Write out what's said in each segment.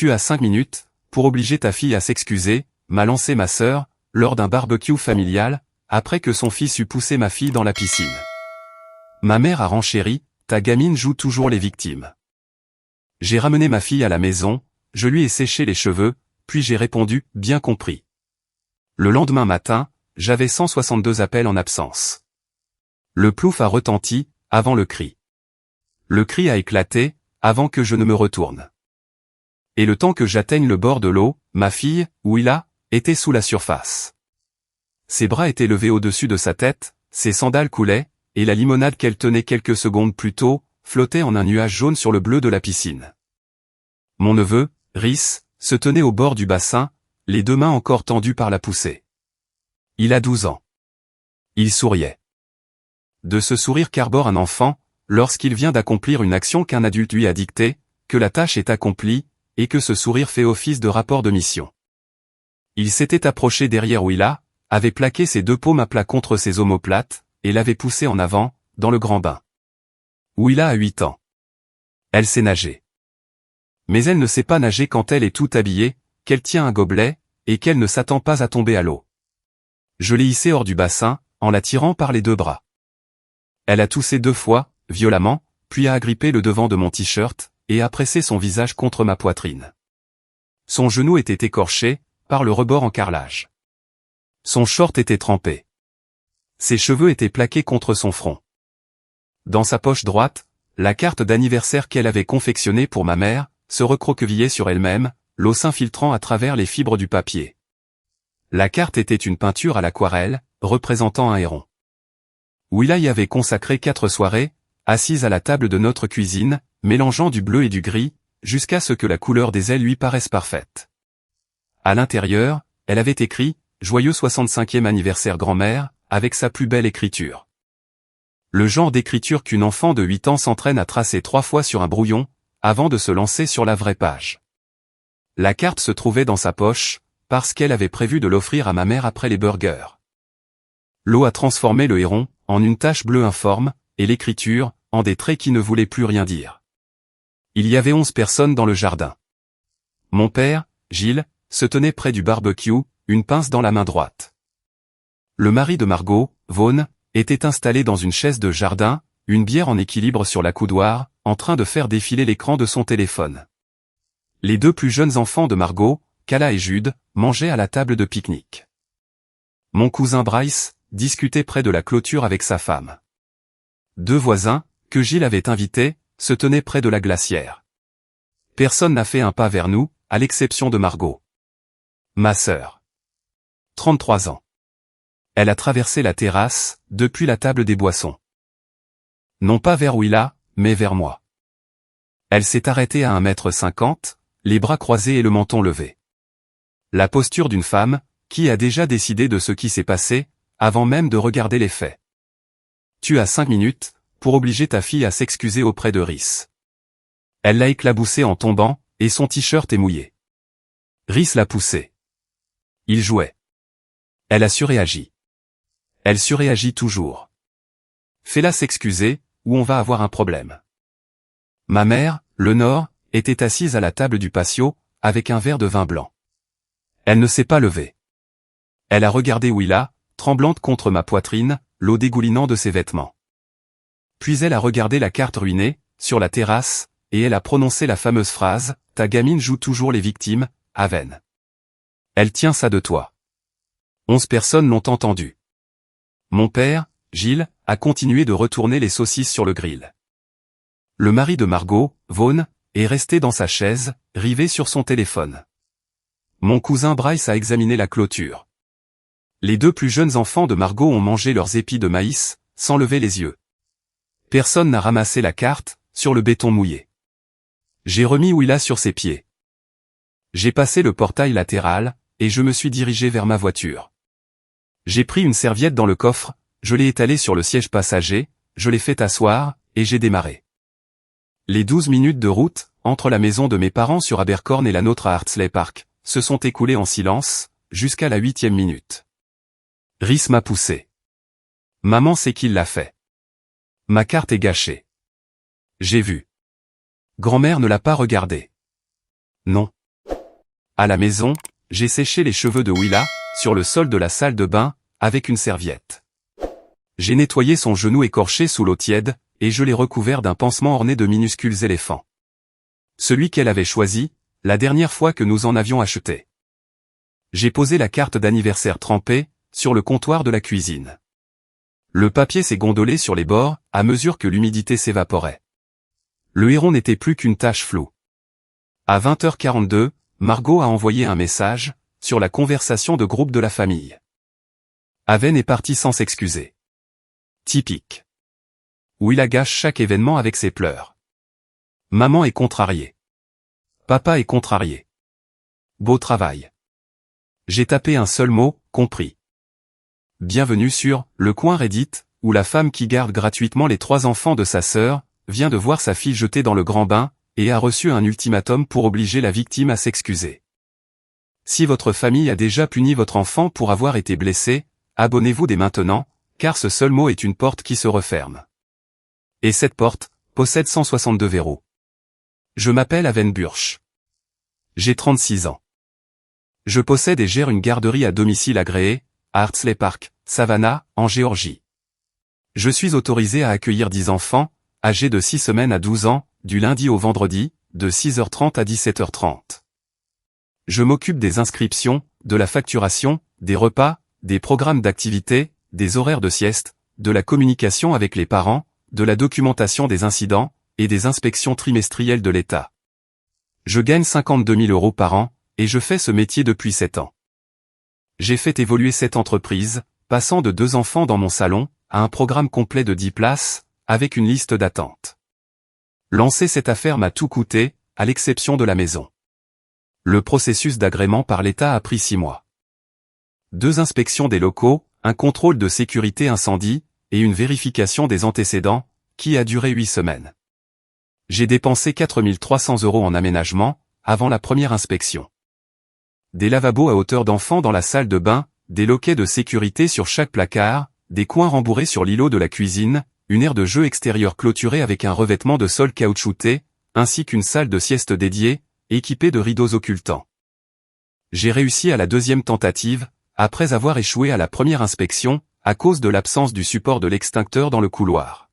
Tu as 5 minutes, pour obliger ta fille à s'excuser, m'a lancé ma sœur, lors d'un barbecue familial, après que son fils eut poussé ma fille dans la piscine. Ma mère a renchéri, ta gamine joue toujours les victimes. J'ai ramené ma fille à la maison, je lui ai séché les cheveux, puis j'ai répondu, bien compris. Le lendemain matin, j'avais 162 appels en absence. Le plouf a retenti, avant le cri. Le cri a éclaté, avant que je ne me retourne. Et le temps que j'atteigne le bord de l'eau, ma fille, Willa, était sous la surface. Ses bras étaient levés au-dessus de sa tête, ses sandales coulaient, et la limonade qu'elle tenait quelques secondes plus tôt, flottait en un nuage jaune sur le bleu de la piscine. Mon neveu, Rhys, se tenait au bord du bassin, les deux mains encore tendues par la poussée. Il a 12 ans. Il souriait. De ce sourire qu'arbore un enfant, lorsqu'il vient d'accomplir une action qu'un adulte lui a dictée, que la tâche est accomplie, et que ce sourire fait office de rapport de mission. Il s'était approché derrière Willa, avait plaqué ses deux paumes à plat contre ses omoplates, et l'avait poussé en avant, dans le grand bain. Willa a 8 ans. Elle sait nager. Mais elle ne sait pas nager quand elle est toute habillée, qu'elle tient un gobelet, et qu'elle ne s'attend pas à tomber à l'eau. Je l'ai hissée hors du bassin, en la tirant par les deux bras. Elle a toussé 2 fois, violemment, puis a agrippé le devant de mon t-shirt, et a pressé son visage contre ma poitrine. Son genou était écorché, par le rebord en carrelage. Son short était trempé. Ses cheveux étaient plaqués contre son front. Dans sa poche droite, la carte d'anniversaire qu'elle avait confectionnée pour ma mère, se recroquevillait sur elle-même, l'eau s'infiltrant à travers les fibres du papier. La carte était une peinture à l'aquarelle, représentant un héron. Willa y avait consacré 4 soirées, assise à la table de notre cuisine, mélangeant du bleu et du gris, jusqu'à ce que la couleur des ailes lui paraisse parfaite. À l'intérieur, elle avait écrit « Joyeux 65e anniversaire grand-mère » avec sa plus belle écriture. Le genre d'écriture qu'une enfant de 8 ans s'entraîne à tracer 3 fois sur un brouillon, avant de se lancer sur la vraie page. La carte se trouvait dans sa poche, parce qu'elle avait prévu de l'offrir à ma mère après les burgers. L'eau a transformé le héron en une tache bleue informe, et l'écriture en des traits qui ne voulaient plus rien dire. Il y avait 11 personnes dans le jardin. Mon père, Gilles, se tenait près du barbecue, une pince dans la main droite. Le mari de Margot, Vaughn, était installé dans une chaise de jardin, une bière en équilibre sur la coudoir, en train de faire défiler l'écran de son téléphone. Les 2 plus jeunes enfants de Margot, Cala et Jude, mangeaient à la table de pique-nique. Mon cousin Bryce discutait près de la clôture avec sa femme. 2 voisins, que Gilles avait invités, se tenaient près de la glacière. Personne n'a fait un pas vers nous, à l'exception de Margot. Ma sœur. 33 ans. Elle a traversé la terrasse, depuis la table des boissons. Non pas vers Willa, mais vers moi. Elle s'est arrêtée à 1,50 m, les bras croisés et le menton levé. La posture d'une femme, qui a déjà décidé de ce qui s'est passé, avant même de regarder les faits. Tu as 5 minutes, pour obliger ta fille à s'excuser auprès de Rhys. Elle l'a éclaboussé en tombant, et son t-shirt est mouillé. Rhys l'a poussé. Il jouait. Elle a surréagi. Elle surréagit toujours. Fais-la s'excuser, ou on va avoir un problème. Ma mère, Lenore, était assise à la table du patio, avec un verre de vin blanc. Elle ne s'est pas levée. Elle a regardé Willa, tremblante contre ma poitrine, l'eau dégoulinant de ses vêtements. Puis elle a regardé la carte ruinée, sur la terrasse, et elle a prononcé la fameuse phrase « Ta gamine joue toujours les victimes, Haven. » Elle tient ça de toi. 11 personnes l'ont entendu. Mon père, Gilles, a continué de retourner les saucisses sur le grill. Le mari de Margot, Vaughn, est resté dans sa chaise, rivé sur son téléphone. Mon cousin Bryce a examiné la clôture. Les 2 plus jeunes enfants de Margot ont mangé leurs épis de maïs, sans lever les yeux. Personne n'a ramassé la carte, sur le béton mouillé. J'ai remis Willa sur ses pieds. J'ai passé le portail latéral, et je me suis dirigé vers ma voiture. J'ai pris une serviette dans le coffre, je l'ai étalée sur le siège passager, je l'ai fait asseoir, et j'ai démarré. Les 12 minutes de route, entre la maison de mes parents sur Abercorn et la nôtre à Hartsley Park, se sont écoulées en silence, jusqu'à la 8e minute. Rhys m'a poussé. Maman sait qu'il l'a fait. Ma carte est gâchée. J'ai vu. Grand-mère ne l'a pas regardée. Non. À la maison, j'ai séché les cheveux de Willa, sur le sol de la salle de bain, avec une serviette. J'ai nettoyé son genou écorché sous l'eau tiède, et je l'ai recouvert d'un pansement orné de minuscules éléphants. Celui qu'elle avait choisi, la dernière fois que nous en avions acheté. J'ai posé la carte d'anniversaire trempée, sur le comptoir de la cuisine. Le papier s'est gondolé sur les bords, à mesure que l'humidité s'évaporait. Le héron n'était plus qu'une tache floue. À 20h42, Margot a envoyé un message, sur la conversation de groupe de la famille. Aven est parti sans s'excuser. Typique. Willa gâche chaque événement avec ses pleurs. Maman est contrariée. Papa est contrarié. Beau travail. J'ai tapé un seul mot, compris. Bienvenue sur Le Coin Reddit, où la femme qui garde gratuitement les 3 enfants de sa sœur, vient de voir sa fille jetée dans le grand bain, et a reçu un ultimatum pour obliger la victime à s'excuser. Si votre famille a déjà puni votre enfant pour avoir été blessé, abonnez-vous dès maintenant, car ce seul mot est une porte qui se referme. Et cette porte possède 162 verrous. Je m'appelle Aven Burch. J'ai 36 ans. Je possède et gère une garderie à domicile agréée, à Hartsley Park, Savannah, en Géorgie. Je suis autorisé à accueillir 10 enfants, âgés de 6 semaines à 12 ans, du lundi au vendredi, de 6h30 à 17h30. Je m'occupe des inscriptions, de la facturation, des repas, des programmes d'activité, des horaires de sieste, de la communication avec les parents, de la documentation des incidents, et des inspections trimestrielles de l'État. Je gagne 52 000 € par an, et je fais ce métier depuis 7 ans. J'ai fait évoluer cette entreprise, passant de 2 enfants dans mon salon, à un programme complet de 10 places, avec une liste d'attente. Lancer cette affaire m'a tout coûté, à l'exception de la maison. Le processus d'agrément par l'État a pris 6 mois. 2 inspections des locaux, un contrôle de sécurité incendie, et une vérification des antécédents, qui a duré 8 semaines. J'ai dépensé 4 300 € en aménagement, avant la première inspection. Des lavabos à hauteur d'enfant dans la salle de bain, des loquets de sécurité sur chaque placard, des coins rembourrés sur l'îlot de la cuisine, une aire de jeu extérieure clôturée avec un revêtement de sol caoutchouté, ainsi qu'une salle de sieste dédiée, équipée de rideaux occultants. J'ai réussi à la 2e tentative, après avoir échoué à la première inspection, à cause de l'absence du support de l'extincteur dans le couloir.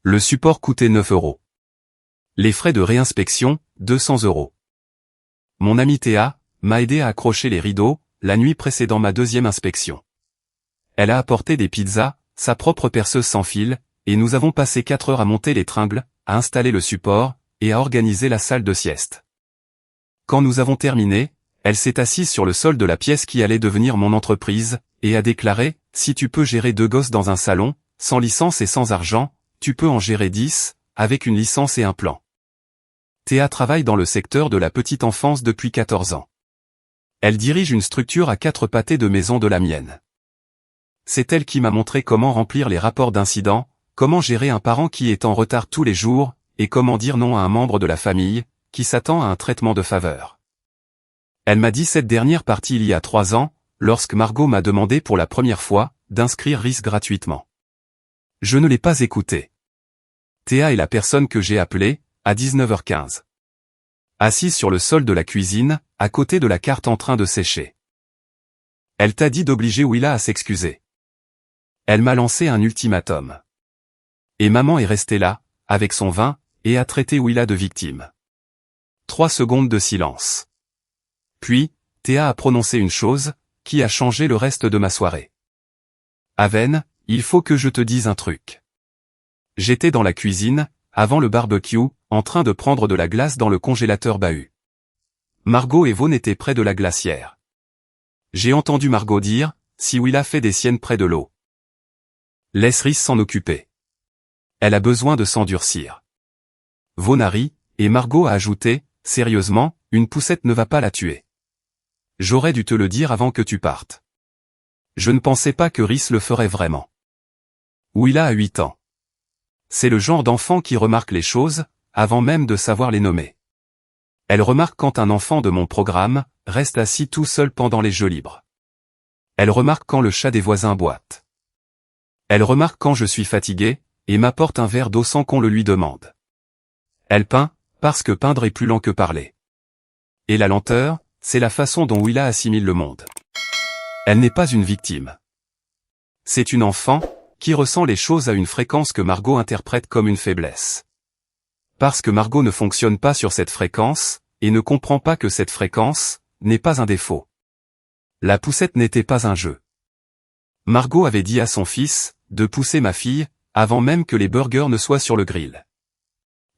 Le support coûtait 9 €. Les frais de réinspection, 200 €. Mon ami Théa m'a aidé à accrocher les rideaux, la nuit précédant ma 2e inspection. Elle a apporté des pizzas, sa propre perceuse sans fil, et nous avons passé 4 heures à monter les tringles, à installer le support, et à organiser la salle de sieste. Quand nous avons terminé, elle s'est assise sur le sol de la pièce qui allait devenir mon entreprise, et a déclaré, « Si tu peux gérer 2 gosses dans un salon, sans licence et sans argent, tu peux en gérer 10, avec une licence et un plan. » Théa travaille dans le secteur de la petite enfance depuis 14 ans. Elle dirige une structure à 4 pâtés de maison de la mienne. C'est elle qui m'a montré comment remplir les rapports d'incidents, comment gérer un parent qui est en retard tous les jours, et comment dire non à un membre de la famille, qui s'attend à un traitement de faveur. Elle m'a dit cette dernière partie il y a 3 ans, lorsque Margot m'a demandé pour la première fois, d'inscrire Rhys gratuitement. Je ne l'ai pas écouté. Théa est la personne que j'ai appelée, à 19h15. Assise sur le sol de la cuisine, à côté de la carte en train de sécher. Elle t'a dit d'obliger Willa à s'excuser. Elle m'a lancé un ultimatum. Et maman est restée là, avec son vin, et a traité Willa de victime. 3 secondes de silence. Puis, Théa a prononcé une chose, qui a changé le reste de ma soirée. Aven, il faut que je te dise un truc. J'étais dans la cuisine, avant le barbecue, en train de prendre de la glace dans le congélateur bahut. Margot et Vaughan étaient près de la glacière. J'ai entendu Margot dire, si Willa fait des siennes près de l'eau. Laisse Rhys s'en occuper. Elle a besoin de s'endurcir. Vaughan a ri, et Margot a ajouté, sérieusement, une poussette ne va pas la tuer. J'aurais dû te le dire avant que tu partes. Je ne pensais pas que Rhys le ferait vraiment. Willa a 8 ans. C'est le genre d'enfant qui remarque les choses, avant même de savoir les nommer. Elle remarque quand un enfant de mon programme reste assis tout seul pendant les jeux libres. Elle remarque quand le chat des voisins boite. Elle remarque quand je suis fatigué, et m'apporte un verre d'eau sans qu'on le lui demande. Elle peint, parce que peindre est plus lent que parler. Et la lenteur, c'est la façon dont Willa assimile le monde. Elle n'est pas une victime. C'est une enfant, qui ressent les choses à une fréquence que Margot interprète comme une faiblesse. Parce que Margot ne fonctionne pas sur cette fréquence, et ne comprend pas que cette fréquence n'est pas un défaut. La poussette n'était pas un jeu. Margot avait dit à son fils de pousser ma fille, avant même que les burgers ne soient sur le grill.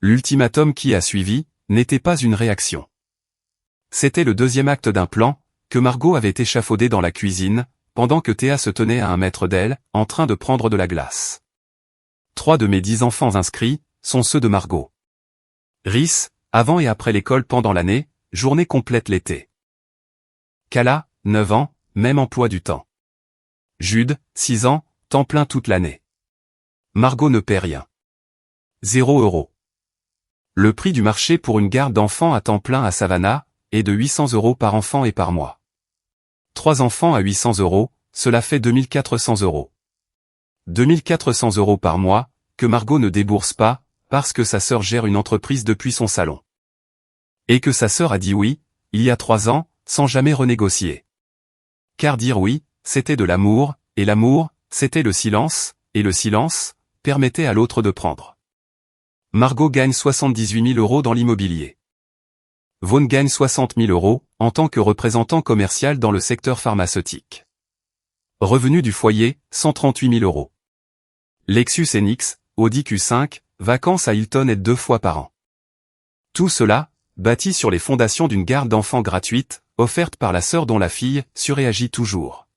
L'ultimatum qui a suivi n'était pas une réaction. C'était le deuxième acte d'un plan que Margot avait échafaudé dans la cuisine, pendant que Théa se tenait à 1 mètre d'elle, en train de prendre de la glace. 3 de mes 10 enfants inscrits sont ceux de Margot. Rhys, avant et après l'école pendant l'année, journée complète l'été. Kala, 9 ans, même emploi du temps. Jude, 6 ans, temps plein toute l'année. Margot ne paie rien. 0 €. Le prix du marché pour une garde d'enfants à temps plein à Savannah est de 800 € par enfant et par mois. 3 enfants à 800 €, cela fait 2400 €. 2400 € par mois, que Margot ne débourse pas, parce que sa sœur gère une entreprise depuis son salon. Et que sa sœur a dit oui, il y a 3 ans, sans jamais renégocier. Car dire oui, c'était de l'amour, et l'amour, c'était le silence, et le silence, permettait à l'autre de prendre. Margot gagne 78 000 € dans l'immobilier. Vaughn gagne 60 000 € en tant que représentant commercial dans le secteur pharmaceutique. Revenu du foyer, 138 000 €. Lexus NX, Audi Q5, vacances à Hilton et 2 fois par an. Tout cela, bâti sur les fondations d'une garde d'enfants gratuite, offerte par la sœur dont la fille surréagit toujours.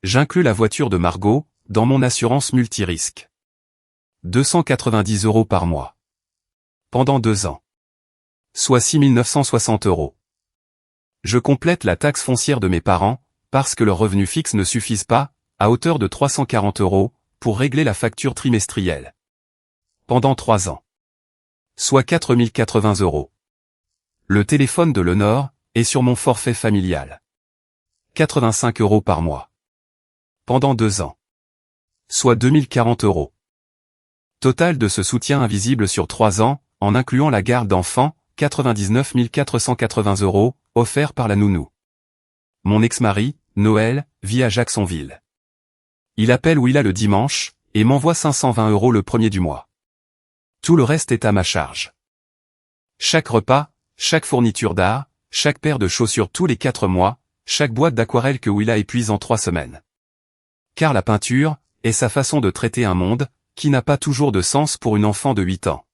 J'inclus la voiture de Margot dans mon assurance multirisque. 290 € par mois. Pendant 2 ans. Soit 6 960 €. Je complète la taxe foncière de mes parents, parce que leurs revenus fixes ne suffisent pas, à hauteur de 340 €, pour régler la facture trimestrielle. Pendant 3 ans. Soit 4 080 €. Le téléphone de Lenore est sur mon forfait familial. 85 € par mois. Pendant 2 ans. Soit 2040 €. Total de ce soutien invisible sur 3 ans, en incluant la garde d'enfants, 99 480 €, offert par la nounou. Mon ex-mari, Noël, vit à Jacksonville. Il appelle Willa le dimanche, et m'envoie 520 € le premier du mois. Tout le reste est à ma charge. Chaque repas, chaque fourniture d'art, chaque paire de chaussures tous les 4 mois, chaque boîte d'aquarelle que Willa épuise en 3 semaines. Car la peinture est sa façon de traiter un monde, qui n'a pas toujours de sens pour une enfant de 8 ans.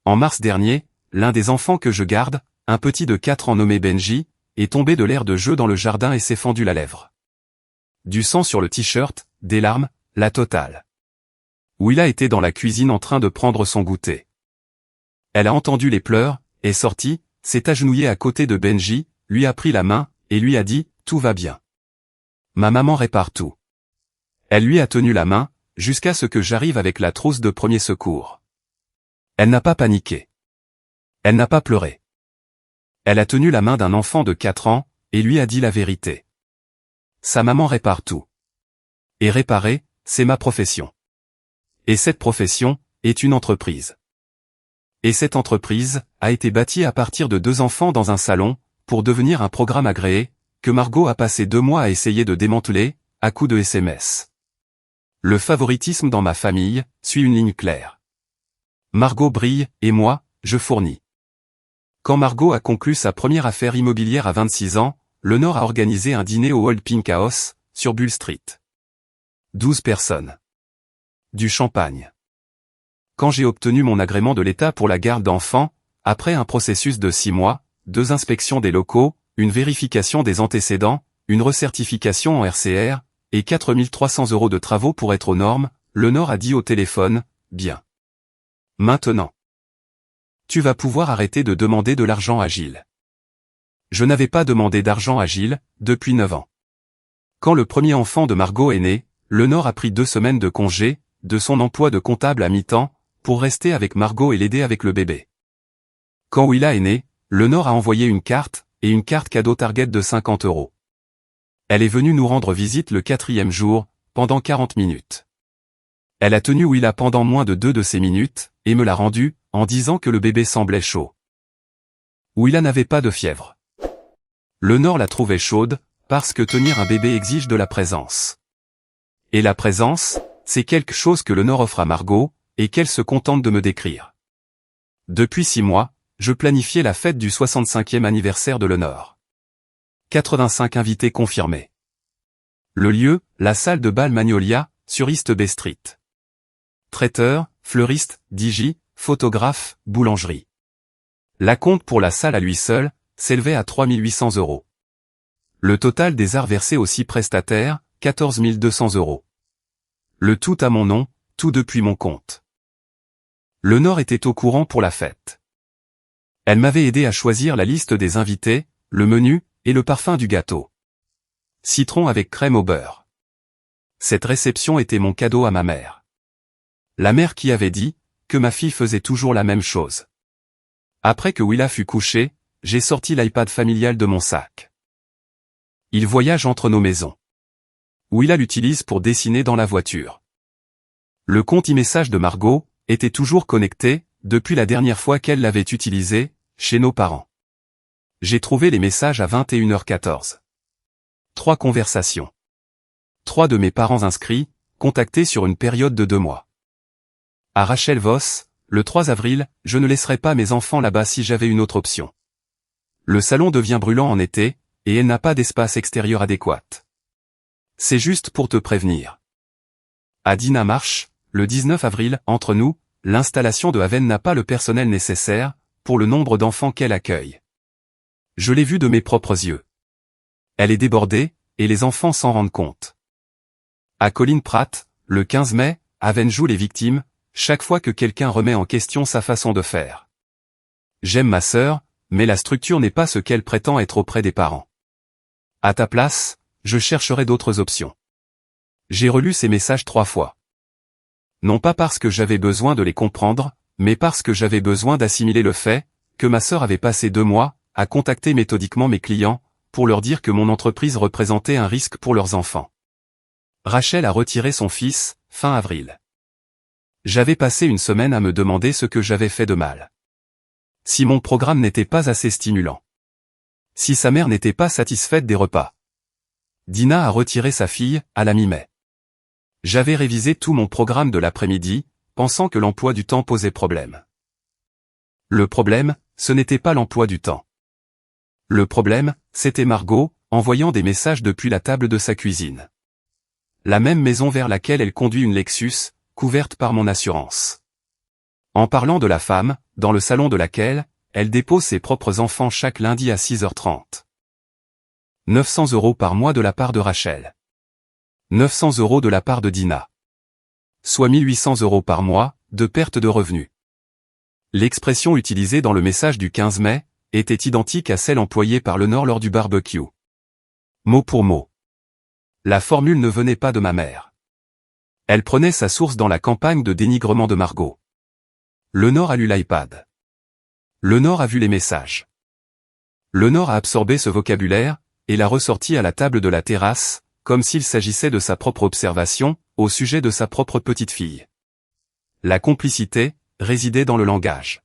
En mars dernier, l'un des enfants que je garde, un petit de 4 ans nommé Benji, est tombé de l'aire de jeu dans le jardin et s'est fendu la lèvre. Du sang sur le t-shirt, des larmes, la totale. Willa était dans la cuisine en train de prendre son goûter. Elle a entendu les pleurs, est sortie, s'est agenouillée à côté de Benji, lui a pris la main, et lui a dit « Tout va bien. Ma maman répare tout. » Elle lui a tenu la main, jusqu'à ce que j'arrive avec la trousse de premier secours. Elle n'a pas paniqué. Elle n'a pas pleuré. Elle a tenu la main d'un enfant de 4 ans, et lui a dit la vérité. Sa maman répare tout. Et réparer, c'est ma profession. Et cette profession est une entreprise. Et cette entreprise a été bâtie à partir de 2 enfants dans un salon, pour devenir un programme agréé, que Margot a passé 2 mois à essayer de démanteler, à coups de SMS. Le favoritisme dans ma famille suit une ligne claire. Margot brille, et moi, je fournis. Quand Margot a conclu sa première affaire immobilière à 26 ans, Lenore a organisé un dîner au Old Pink House, sur Bull Street. 12 personnes. Du champagne. Quand j'ai obtenu mon agrément de l'État pour la garde d'enfants, après un processus de 6 mois, 2 inspections des locaux, une vérification des antécédents, une recertification en RCR, et 4 300 € de travaux pour être aux normes, Lenore a dit au téléphone, « Bien. Maintenant. Tu vas pouvoir arrêter de demander de l'argent à Gilles. » Je n'avais pas demandé d'argent à Gilles, depuis 9 ans. Quand le premier enfant de Margot est né, Lenore a pris 2 semaines de congé, de son emploi de comptable à mi-temps, pour rester avec Margot et l'aider avec le bébé. Quand Willa est née, Lenore a envoyé une carte, et une carte cadeau Target de 50 €. Elle est venue nous rendre visite le 4e jour, pendant 40 minutes. Elle a tenu Willa pendant moins de 2 de ces minutes, et me l'a rendue, en disant que le bébé semblait chaud. Willa n'avait pas de fièvre. Lenore la trouvait chaude, parce que tenir un bébé exige de la présence. Et la présence, c'est quelque chose que Lenore offre à Margot, et qu'elle se contente de me décrire. Depuis 6 mois, je planifiais la fête du 65e anniversaire de Lenore. 85 invités confirmés. Le lieu, la salle de bal Magnolia, sur East Bay Street. Traiteur, fleuriste, DJ, photographe, boulangerie. L'acompte pour la salle à lui seul s'élevait à 3 800 €. Le total des arts versés aux 6 prestataires, 14 200 €. Le tout à mon nom, tout depuis mon compte. Lenore était au courant pour la fête. Elle m'avait aidé à choisir la liste des invités, le menu, et le parfum du gâteau. Citron avec crème au beurre. Cette réception était mon cadeau à ma mère. La mère qui avait dit que ma fille faisait toujours la même chose. Après que Willa fut couchée, j'ai sorti l'iPad familial de mon sac. Il voyage entre nos maisons. Willa l'utilise pour dessiner dans la voiture. Le compte e-message de Margot était toujours connecté, depuis la dernière fois qu'elle l'avait utilisé, chez nos parents. J'ai trouvé les messages à 21h14. 3 conversations. 3 de mes parents inscrits, contactés sur une période de 2 mois. À Rachel Voss, le 3 avril, je ne laisserai pas mes enfants là-bas si j'avais une autre option. Le salon devient brûlant en été, et elle n'a pas d'espace extérieur adéquat. C'est juste pour te prévenir. À Dina Marsh, le 19 avril, entre nous, l'installation de Haven n'a pas le personnel nécessaire, pour le nombre d'enfants qu'elle accueille. Je l'ai vu de mes propres yeux. Elle est débordée, et les enfants s'en rendent compte. À Colin Pratt, le 15 mai, Haven joue les victimes, chaque fois que quelqu'un remet en question sa façon de faire. J'aime ma sœur, mais la structure n'est pas ce qu'elle prétend être auprès des parents. À ta place, je chercherai d'autres options. J'ai relu ces messages 3 fois. Non pas parce que j'avais besoin de les comprendre, mais parce que j'avais besoin d'assimiler le fait que ma sœur avait passé 2 mois à contacter méthodiquement mes clients pour leur dire que mon entreprise représentait un risque pour leurs enfants. Rachel a retiré son fils, fin avril. J'avais passé une semaine à me demander ce que j'avais fait de mal. Si mon programme n'était pas assez stimulant. Si sa mère n'était pas satisfaite des repas. Dina a retiré sa fille, à la mi-mai. J'avais révisé tout mon programme de l'après-midi, pensant que l'emploi du temps posait problème. Le problème, ce n'était pas l'emploi du temps. Le problème, c'était Margot, envoyant des messages depuis la table de sa cuisine. La même maison vers laquelle elle conduit une Lexus, couverte par mon assurance. En parlant de la femme, dans le salon de laquelle, elle dépose ses propres enfants chaque lundi à 6h30. 900 € par mois de la part de Rachel. 900 € de la part de Dina. Soit 1800 € par mois, de perte de revenus. L'expression utilisée dans le message du 15 mai, était identique à celle employée par Lenore lors du barbecue. Mot pour mot. La formule ne venait pas de ma mère. Elle prenait sa source dans la campagne de dénigrement de Margot. Lenore a lu l'iPad. Lenore a vu les messages. Lenore a absorbé ce vocabulaire, et l'a ressorti à la table de la terrasse, comme s'il s'agissait de sa propre observation, au sujet de sa propre petite fille. La complicité résidait dans le langage.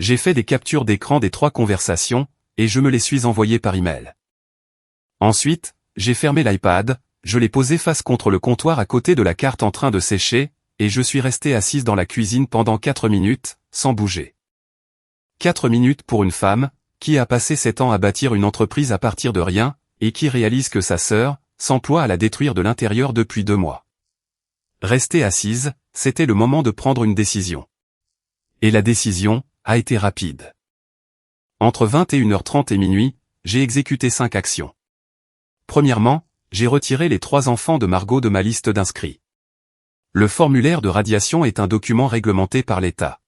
J'ai fait des captures d'écran des 3 conversations, et je me les suis envoyées par email. Ensuite, j'ai fermé l'iPad, je l'ai posé face contre le comptoir à côté de la carte en train de sécher, et je suis resté assise dans la cuisine pendant 4 minutes, sans bouger. 4 minutes pour une femme, qui a passé 7 ans à bâtir une entreprise à partir de rien, et qui réalise que sa sœur s'emploie à la détruire de l'intérieur depuis 2 mois. Rester assise, c'était le moment de prendre une décision. Et la décision a été rapide. Entre 21h30 et minuit, j'ai exécuté 5 actions. Premièrement, j'ai retiré les 3 enfants de Margot de ma liste d'inscrits. Le formulaire de radiation est un document réglementé par l'État.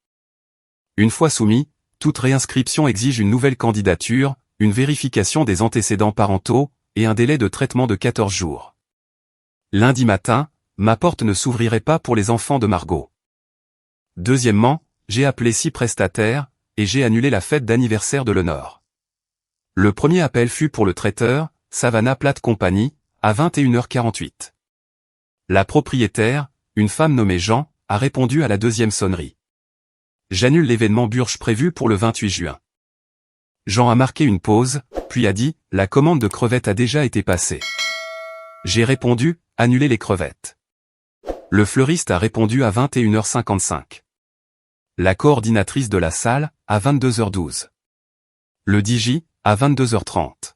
Une fois soumis, toute réinscription exige une nouvelle candidature, une vérification des antécédents parentaux, et un délai de traitement de 14 jours. Lundi matin, ma porte ne s'ouvrirait pas pour les enfants de Margot. Deuxièmement, j'ai appelé 6 prestataires, et j'ai annulé la fête d'anniversaire de Lenore. Le premier appel fut pour le traiteur, Savannah Platt Company, à 21h48. La propriétaire, une femme nommée Jean, a répondu à la deuxième sonnerie. J'annule l'événement Burge prévu pour le 28 juin. Jean a marqué une pause, puis a dit, la commande de crevettes a déjà été passée. J'ai répondu, annulez les crevettes. Le fleuriste a répondu à 21h55. La coordinatrice de la salle, à 22h12. Le DJ, à 22h30.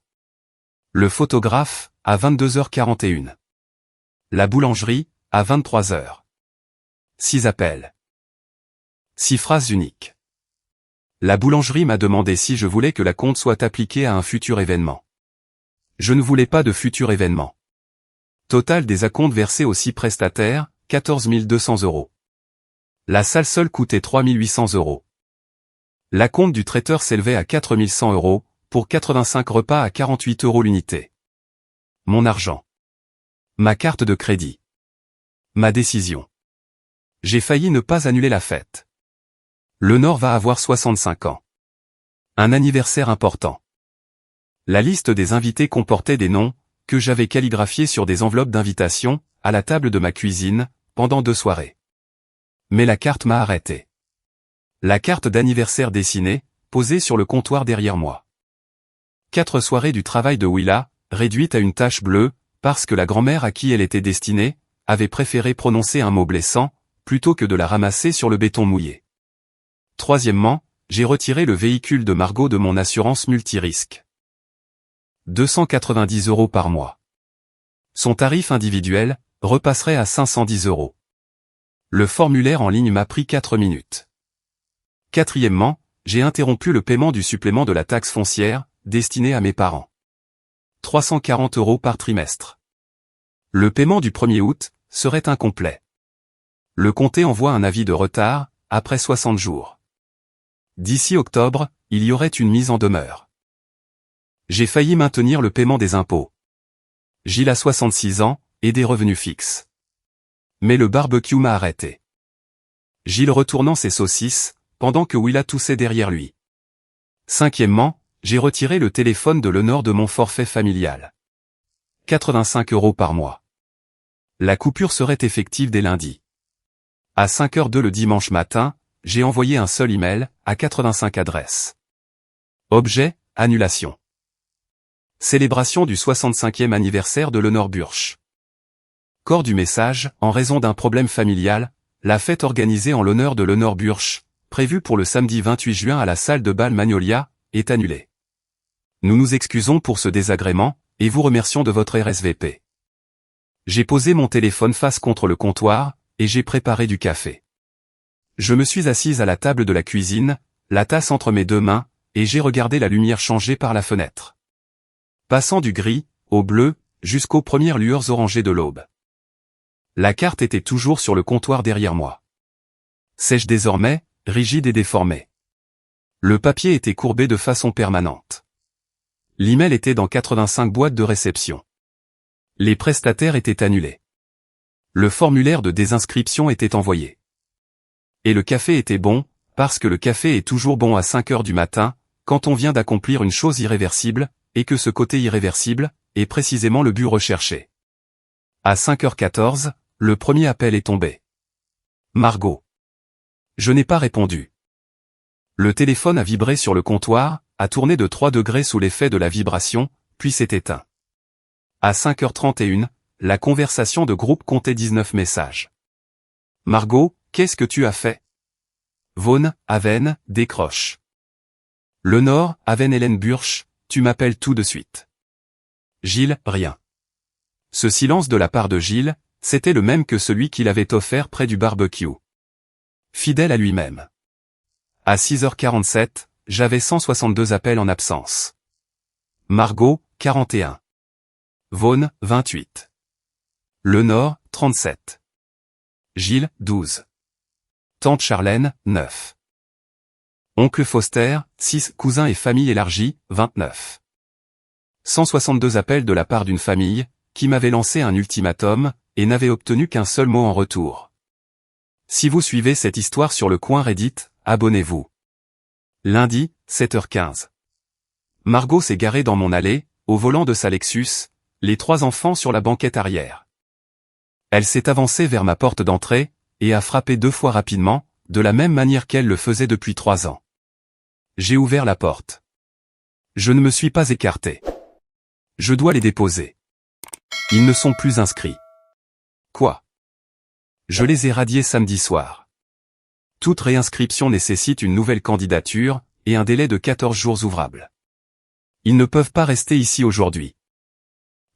Le photographe, à 22h41. La boulangerie, à 23h. 6 appels. 6 phrases uniques. La boulangerie m'a demandé si je voulais que la compte soit appliquée à un futur événement. Je ne voulais pas de futur événement. Total des acomptes versés aux 6 prestataires, 14 200 €. La salle seule coûtait 3 800 €. L'acompte du traiteur s'élevait à 4 100 €, pour 85 repas à 48 € l'unité. Mon argent. Ma carte de crédit. Ma décision. J'ai failli ne pas annuler la fête. Le Nord va avoir 65 ans. Un anniversaire important. La liste des invités comportait des noms, que j'avais calligraphiés sur des enveloppes d'invitation, à la table de ma cuisine, pendant 2 soirées. Mais la carte m'a arrêté. La carte d'anniversaire dessinée, posée sur le comptoir derrière moi. 4 soirées du travail de Willa, réduite à une tache bleue, parce que la grand-mère à qui elle était destinée, avait préféré prononcer un mot blessant, plutôt que de la ramasser sur le béton mouillé. Troisièmement, j'ai retiré le véhicule de Margot de mon assurance multirisque. 290 € par mois. Son tarif individuel, repasserait à 510 €. Le formulaire en ligne m'a pris 4 minutes. Quatrièmement, j'ai interrompu le paiement du supplément de la taxe foncière, destiné à mes parents. 340 € par trimestre. Le paiement du 1er août, serait incomplet. Le comté envoie un avis de retard, après 60 jours. D'ici octobre, il y aurait une mise en demeure. J'ai failli maintenir le paiement des impôts. Gilles a 66 ans, et des revenus fixes. Mais le barbecue m'a arrêté. Gilles retournant ses saucisses, pendant que Willa toussait derrière lui. Cinquièmement, j'ai retiré le téléphone de l'honneur de mon forfait familial. 85 € par mois. La coupure serait effective dès lundi. À 5h02 le dimanche matin, j'ai envoyé un seul email, à 85 adresses. Objet, annulation. Célébration du 65e anniversaire de l'honneur Burch. Corps du message, en raison d'un problème familial, la fête organisée en l'honneur de l'honneur Burch, prévue pour le samedi 28 juin à la salle de bal Magnolia, est annulée. Nous nous excusons pour ce désagrément, et vous remercions de votre RSVP. J'ai posé mon téléphone face contre le comptoir, et j'ai préparé du café. Je me suis assise à la table de la cuisine, la tasse entre mes 2 mains, et j'ai regardé la lumière changer par la fenêtre. Passant du gris, au bleu, jusqu'aux premières lueurs orangées de l'aube. La carte était toujours sur le comptoir derrière moi. Sèche désormais, rigide et déformée. Le papier était courbé de façon permanente. L'email était dans 85 boîtes de réception. Les prestataires étaient annulés. Le formulaire de désinscription était envoyé. Et le café était bon, parce que le café est toujours bon à 5h du matin, quand on vient d'accomplir une chose irréversible, et que ce côté irréversible, est précisément le but recherché. À 5h14, le premier appel est tombé. Margot. Je n'ai pas répondu. Le téléphone a vibré sur le comptoir, a tourné de 3 degrés sous l'effet de la vibration, puis s'est éteint. À 5h31, la conversation de groupe comptait 19 messages. Margot, qu'est-ce que tu as fait? Vaughan, Aven, décroche. Le Nord, Aven Hélène Burch, tu m'appelles tout de suite. Gilles, rien. Ce silence de la part de Gilles, c'était le même que celui qu'il avait offert près du barbecue. Fidèle à lui-même. À 6h47, j'avais 162 appels en absence. Margot, 41. Vaughan, 28. Le Nord, 37. Gilles, 12. Tante Charlène, 9. Oncle Foster, 6. Cousins et famille élargie, 29. 162 appels de la part d'une famille, qui m'avait lancé un ultimatum, et n'avait obtenu qu'un seul mot en retour. Si vous suivez cette histoire sur le coin Reddit, abonnez-vous. Lundi, 7h15. Margot s'est garée dans mon allée, au volant de sa Lexus, les 3 enfants sur la banquette arrière. Elle s'est avancée vers ma porte d'entrée, et a frappé 2 fois rapidement, de la même manière qu'elle le faisait depuis 3 ans. J'ai ouvert la porte. Je ne me suis pas écarté. Je dois les déposer. Ils ne sont plus inscrits. Quoi? Je les ai radiés samedi soir. Toute réinscription nécessite une nouvelle candidature, et un délai de 14 jours ouvrables. Ils ne peuvent pas rester ici aujourd'hui.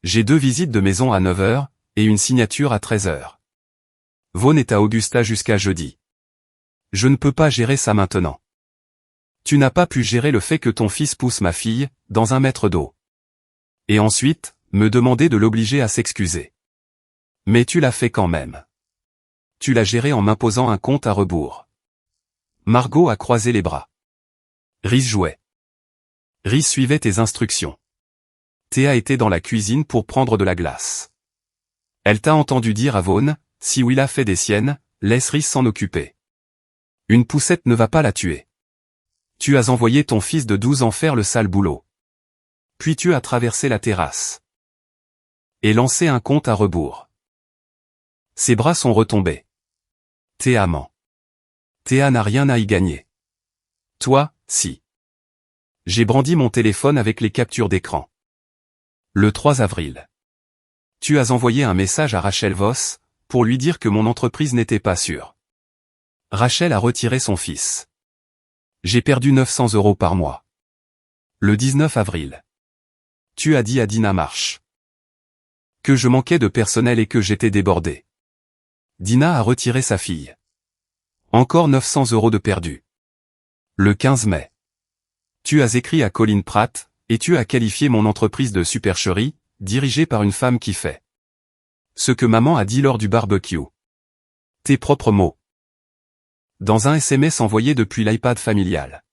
J'ai 2 visites de maison à 9 h, et une signature à 13 h. Vaughn est à Augusta jusqu'à jeudi. Je ne peux pas gérer ça maintenant. Tu n'as pas pu gérer le fait que ton fils pousse ma fille, dans 1 mètre d'eau. Et ensuite, me demander de l'obliger à s'excuser. Mais tu l'as fait quand même. Tu l'as géré en m'imposant un compte à rebours. Margot a croisé les bras. Rhys jouait. Rhys suivait tes instructions. Théa était dans la cuisine pour prendre de la glace. Elle t'a entendu dire à Vaughn, si Willa fait des siennes, laisse Rhys s'en occuper. Une poussette ne va pas la tuer. Tu as envoyé ton fils de 12 ans faire le sale boulot. Puis tu as traversé la terrasse. Et lancé un compte à rebours. Ses bras sont retombés. Théa ment. Théa n'a rien à y gagner. Toi, si. J'ai brandi mon téléphone avec les captures d'écran. Le 3 avril. Tu as envoyé un message à Rachel Voss, pour lui dire que mon entreprise n'était pas sûre. Rachel a retiré son fils. J'ai perdu 900 € par mois. Le 19 avril. Tu as dit à Dina Marsh que je manquais de personnel et que j'étais débordé. Dina a retiré sa fille. Encore 900 € de perdu. Le 15 mai. Tu as écrit à Colin Pratt, et tu as qualifié mon entreprise de supercherie, dirigée par une femme qui fait ce que maman a dit lors du barbecue. Tes propres mots. Dans un SMS envoyé depuis l'iPad familial.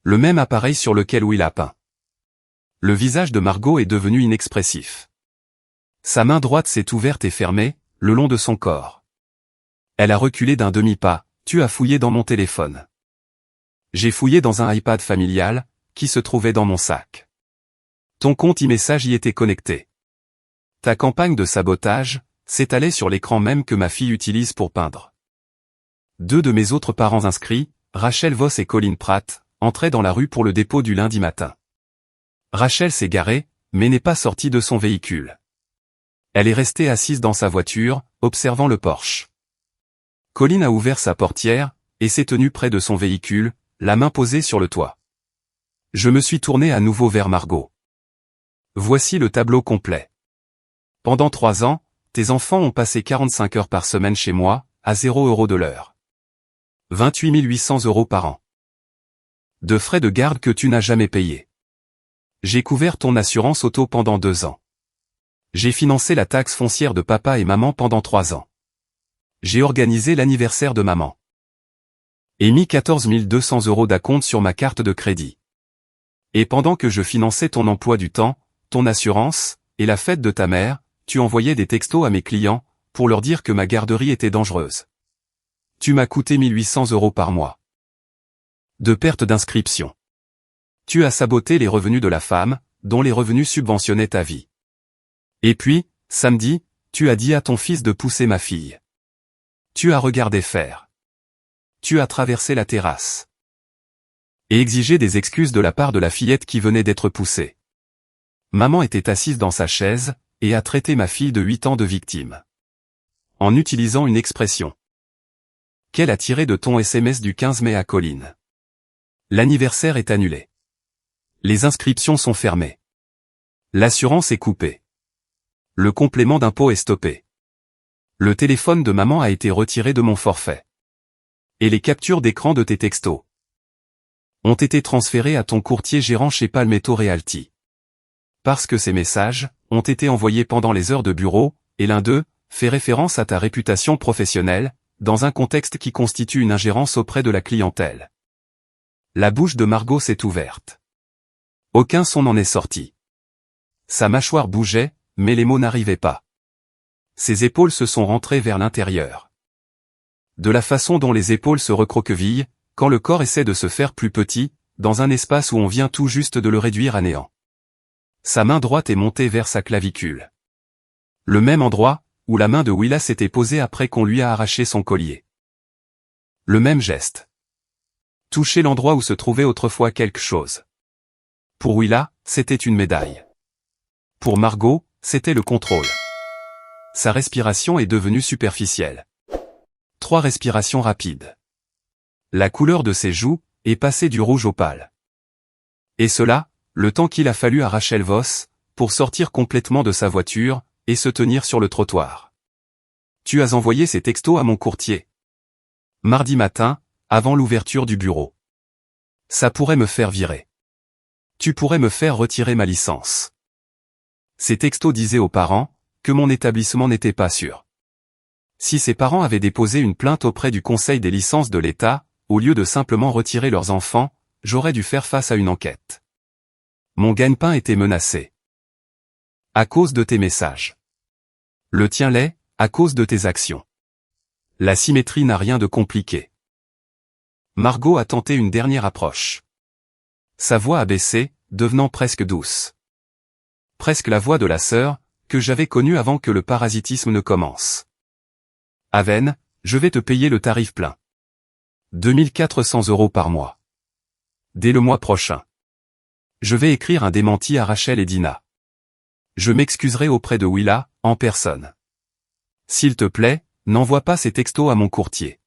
Le même appareil sur lequel Will a peint. Le visage de Margot est devenu inexpressif. Sa main droite s'est ouverte et fermée, le long de son corps. Elle a reculé d'un demi-pas, tu as fouillé dans mon téléphone. J'ai fouillé dans un iPad familial, qui se trouvait dans mon sac. Ton compte e-message y était connecté. Ta campagne de sabotage s'étalait sur l'écran même que ma fille utilise pour peindre. 2 de mes autres parents inscrits, Rachel Voss et Colin Pratt, entraient dans la rue pour le dépôt du lundi matin. Rachel s'est garée, mais n'est pas sortie de son véhicule. Elle est restée assise dans sa voiture, observant le Porsche. Colin a ouvert sa portière, et s'est tenu près de son véhicule, la main posée sur le toit. Je me suis tourné à nouveau vers Margot. Voici le tableau complet. Pendant 3 ans, tes enfants ont passé 45 heures par semaine chez moi, à 0 € de l'heure. 28 800 € par an. De frais de garde que tu n'as jamais payés. J'ai couvert ton assurance auto pendant 2 ans. J'ai financé la taxe foncière de papa et maman pendant 3 ans. J'ai organisé l'anniversaire de maman. Et mis 14 200 € d'acompte sur ma carte de crédit. Et pendant que je finançais ton emploi du temps, ton assurance, et la fête de ta mère, tu envoyais des textos à mes clients, pour leur dire que ma garderie était dangereuse. Tu m'as coûté 1 800 € par mois. De perte d'inscription. Tu as saboté les revenus de la femme, dont les revenus subventionnaient ta vie. Et puis, samedi, tu as dit à ton fils de pousser ma fille. Tu as regardé faire. Tu as traversé la terrasse. Et exigé des excuses de la part de la fillette qui venait d'être poussée. Maman était assise dans sa chaise, et a traité ma fille de 8 ans de victime. En utilisant une expression qu'elle a tirée de ton SMS du 15 mai à Colin. L'anniversaire est annulé. Les inscriptions sont fermées. L'assurance est coupée. Le complément d'impôt est stoppé. Le téléphone de maman a été retiré de mon forfait. Et les captures d'écran de tes textos ont été transférées à ton courtier gérant chez Palmetto Realty. Parce que ces messages ont été envoyés pendant les heures de bureau, et l'un d'eux fait référence à ta réputation professionnelle, dans un contexte qui constitue une ingérence auprès de la clientèle. La bouche de Margot s'est ouverte. Aucun son n'en est sorti. Sa mâchoire bougeait, mais les mots n'arrivaient pas. Ses épaules se sont rentrées vers l'intérieur. De la façon dont les épaules se recroquevillent, quand le corps essaie de se faire plus petit, dans un espace où on vient tout juste de le réduire à néant. Sa main droite est montée vers sa clavicule. Le même endroit, où la main de Willa s'était posée après qu'on lui a arraché son collier. Le même geste. Toucher l'endroit où se trouvait autrefois quelque chose. Pour Willa, c'était une médaille. Pour Margot, c'était le contrôle. Sa respiration est devenue superficielle. 3 respirations rapides. La couleur de ses joues est passée du rouge au pâle. Et cela, le temps qu'il a fallu à Rachel Voss pour sortir complètement de sa voiture et se tenir sur le trottoir. Tu as envoyé ces textos à mon courtier. Mardi matin, avant l'ouverture du bureau. Ça pourrait me faire virer. Tu pourrais me faire retirer ma licence. Ces textos disaient aux parents que mon établissement n'était pas sûr. Si ses parents avaient déposé une plainte auprès du Conseil des licences de l'État, au lieu de simplement retirer leurs enfants, j'aurais dû faire face à une enquête. Mon gagne-pain était menacé. À cause de tes messages. Le tien l'est, à cause de tes actions. La symétrie n'a rien de compliqué. Margot a tenté une dernière approche. Sa voix a baissé, devenant presque douce. Presque la voix de la sœur, que j'avais connue avant que le parasitisme ne commence. Aven, je vais te payer le tarif plein. 2400 € par mois. Dès le mois prochain. Je vais écrire un démenti à Rachel et Dina. Je m'excuserai auprès de Willa, en personne. S'il te plaît, n'envoie pas ces textos à mon courtier.